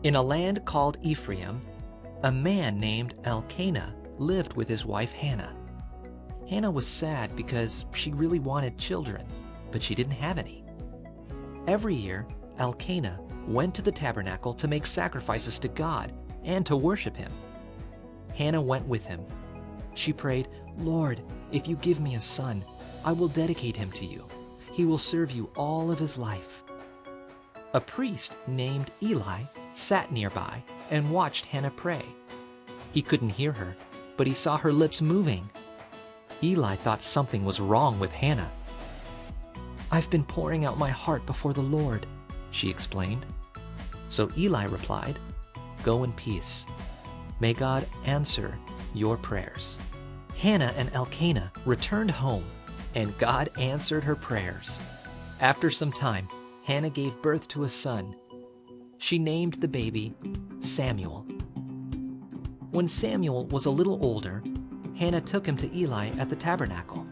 In a land called Ephraim, a man named Elkanah lived with his wife Hannah. Hannah was sad because she really wanted children, but she didn't have any. Every year, Elkanah went to the tabernacle to make sacrifices to God and to worship him. Hannah went with him. She prayed, "Lord, if you give me a son, I will dedicate him to you. He will serve you all of his life." A priest named Eli sat nearby and watched Hannah pray. He couldn't hear her, but he saw her lips moving. Eli thought something was wrong with Hannah. "I've been pouring out my heart before the Lord," she explained. So Eli replied, "Go in peace. May God answer your prayers." Hannah and Elkanah returned home, and God answered her prayers. After some time, Hannah gave birth to a son. She named the baby Samuel. When Samuel was a little older, Hannah took him to Eli at the tabernacle.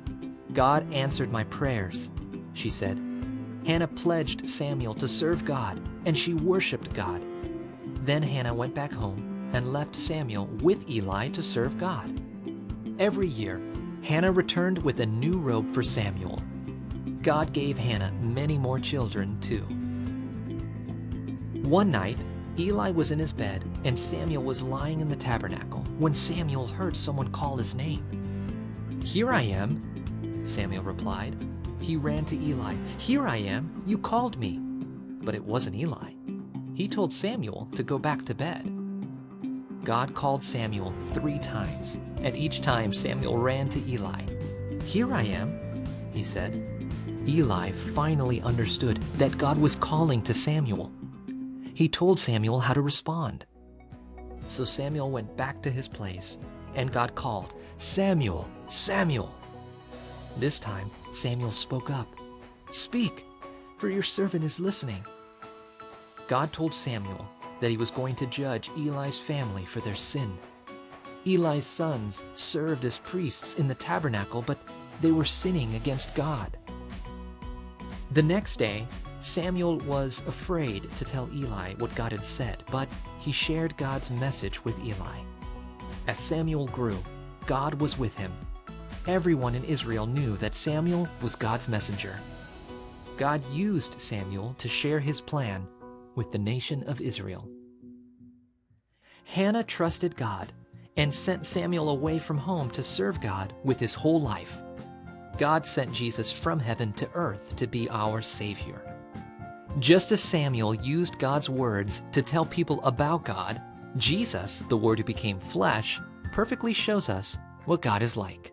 "God answered my prayers," she said. Hannah pledged Samuel to serve God, and she worshiped God. Then Hannah went back home and left Samuel with Eli to serve God. Every year, Hannah returned with a new robe for Samuel. God gave Hannah many more children, too. One night, Eli was in his bed and Samuel was lying in the tabernacle when Samuel heard someone call his name. "Here I am," Samuel replied. He ran to Eli. "Here I am, you called me." But it wasn't Eli. He told Samuel to go back to bed. God called Samuel 3 times, and each time Samuel ran to Eli. "Here I am," he said. Eli finally understood that God was calling to Samuel. He told Samuel how to respond. So Samuel went back to his place, and God called, "Samuel, Samuel." This time, Samuel spoke up. "Speak, for your servant is listening." God told Samuel that he was going to judge Eli's family for their sin. Eli's sons served as priests in the tabernacle, but they were sinning against God. The next day, Samuel was afraid to tell Eli what God had said, but he shared God's message with Eli. As Samuel grew, God was with him. Everyone in Israel knew that Samuel was God's messenger. God used Samuel to share his plan with the nation of Israel. Hannah trusted God and sent Samuel away from home to serve God with his whole life. God sent Jesus from heaven to earth to be our Savior. Just as Samuel used God's words to tell people about God, Jesus, the Word who became flesh, perfectly shows us what God is like.